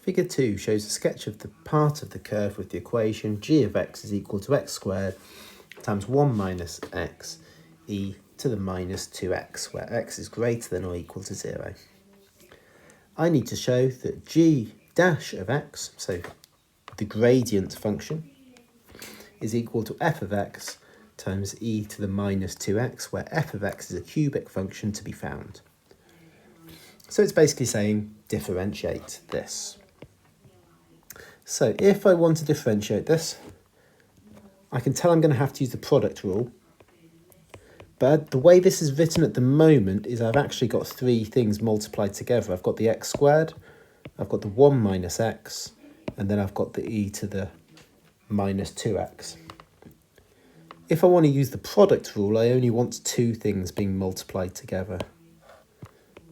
Figure 2 shows a sketch of the part of the curve with the equation g of x is equal to x squared times 1 minus x e to the minus 2x, where x is greater than or equal to 0. I need to show that g dash of x, so the gradient function, is equal to f of x times e to the minus 2x, where f of x is a cubic function to be found. So it's basically saying differentiate this. So if I want to differentiate this, I can tell I'm going to have to use the product rule. But the way this is written at the moment is I've actually got three things multiplied together. I've got the x squared, I've got the 1 minus x, and then I've got the e to the minus 2x. If I want to use the product rule, I only want two things being multiplied together.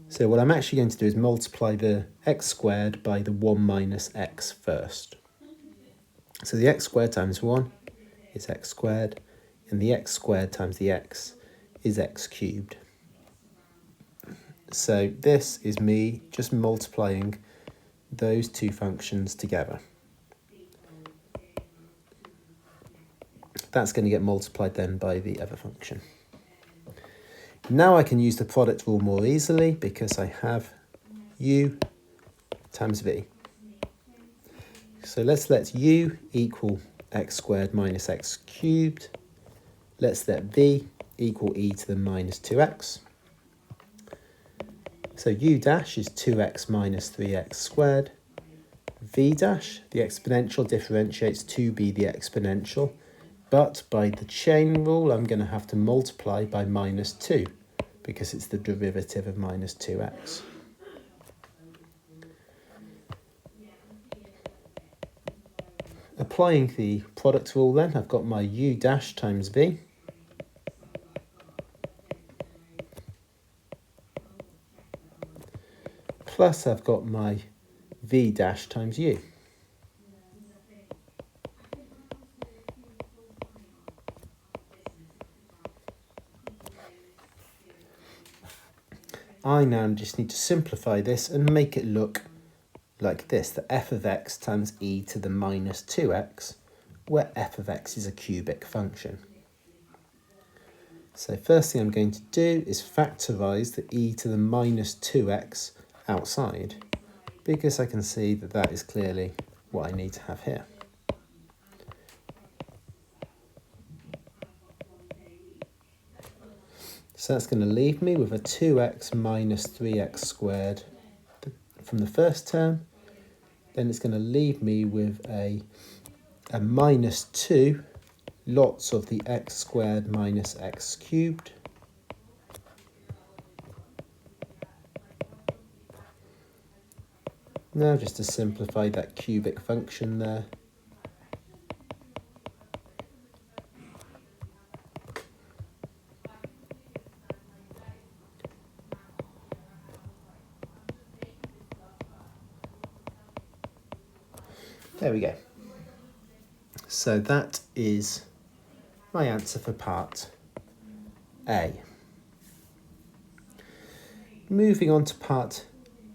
So what I'm actually going to do is multiply the x squared by the 1 minus x first. So the x squared times 1 is x squared, and the x squared times the x is x cubed. So this is me just multiplying those two functions together. That's going to get multiplied then by the other function. Now I can use the product rule more easily because I have u times v. So let's let u equal x squared minus x cubed. Let's let v equal e to the minus 2x. So u dash is 2x minus 3x squared. V dash, the exponential, differentiates to be the exponential. But by the chain rule, I'm going to have to multiply by minus 2 because it's the derivative of minus 2x. Applying the product rule then, I've got my u dash times v. Plus I've got my v dash times u. I now just need to simplify this and make it look like this, the f of x times e to the minus 2x, where f of x is a cubic function. So first thing I'm going to do is factorise the e to the minus 2x outside, because I can see that that is clearly what I need to have here. So that's going to leave me with a 2x minus 3x squared from the first term. Then it's going to leave me with a minus 2 lots of the x squared minus x cubed. Now just to simplify that cubic function there. There we go. So that is my answer for part A. Moving on to part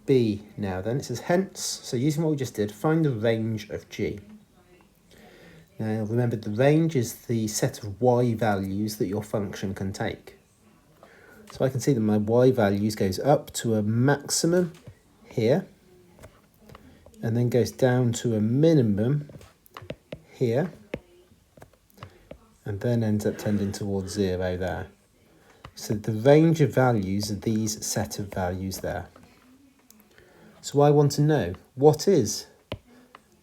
B now then. It says hence, so using what we just did, find the range of g. Now remember, the range is the set of y values that your function can take. So I can see that my y values goes up to a maximum here, and then goes down to a minimum here, and then ends up tending towards 0 there. So the range of values are these set of values there. So I want to know, what is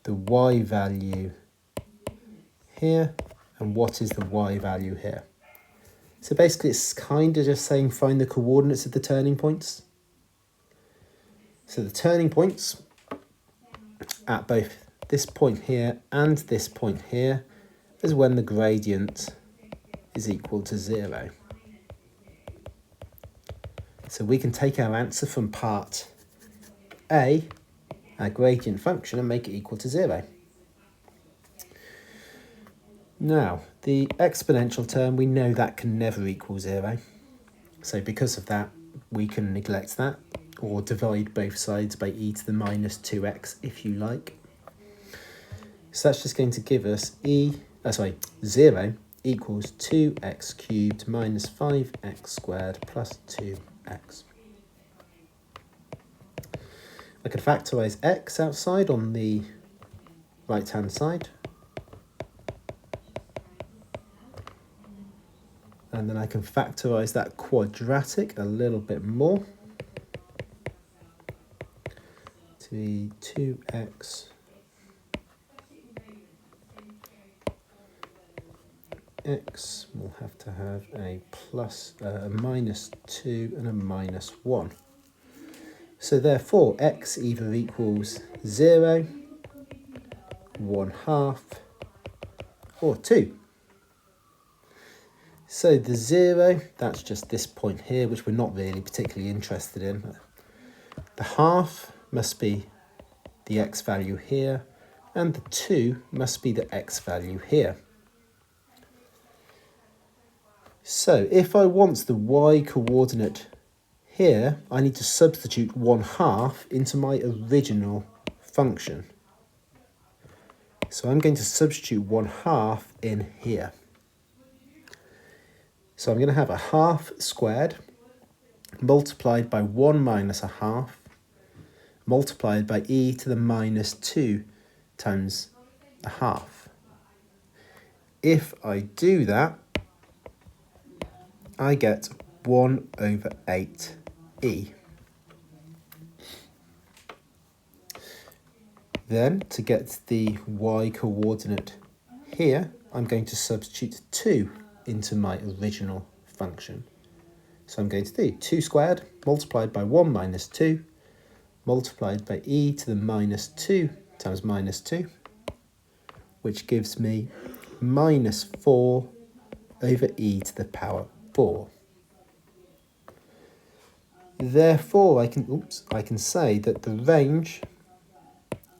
the y value here, and what is the y value here? So basically it's kind of just saying find the coordinates of the turning points. So the turning points at both this point here and this point here is when the gradient is equal to 0. So we can take our answer from part A, our gradient function, and make it equal to 0. Now, the exponential term, we know that can never equal 0. So because of that, we can neglect that. or divide both sides by e to the minus 2x if you like. So that's just going to give us 0 equals 2x cubed minus 5x squared plus 2x. I can factorise x outside on the right-hand side. And then I can factorise that quadratic a little bit more to be 2x x will have to have a minus 2 and a minus 1. So therefore x either equals 0, 1/2 or 2. So the 0, that's just this point here, which we're not really particularly interested in. The half must be the x value here, and the 2 must be the x value here. So if I want the y coordinate here, I need to substitute 1/2 into my original function. So I'm going to substitute 1/2 in here. So I'm going to have a half squared multiplied by 1 minus a half multiplied by e to the minus 2 times a half. If I do that, I get 1 over 8e. Then, to get the y coordinate here, I'm going to substitute 2 into my original function. So I'm going to do 2 squared multiplied by 1 minus 2 multiplied by e to the minus 2 times minus 2, which gives me minus 4 over e to the power 4. Therefore, I can say that the range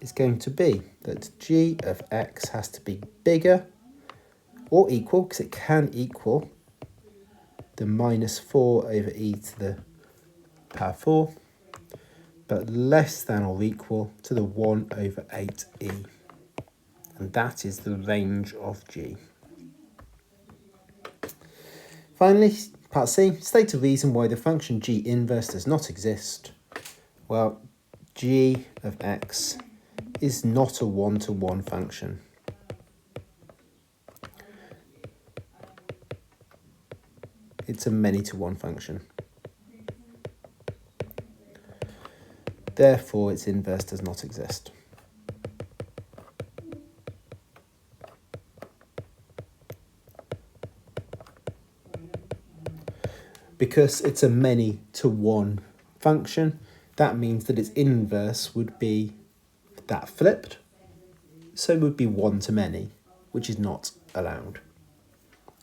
is going to be that g of x has to be bigger or equal, because it can equal the minus 4 over e to the power 4, but less than or equal to the 1 over 8e. And that is the range of g. Finally, part C, state a reason why the function g inverse does not exist. Well, g of x is not a one-to-one function. It's a many-to-one function. Therefore, its inverse does not exist. Because it's a many-to-one function, that means that its inverse would be that flipped. So it would be one-to-many, which is not allowed.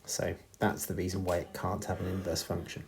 So that's the reason why it can't have an inverse function.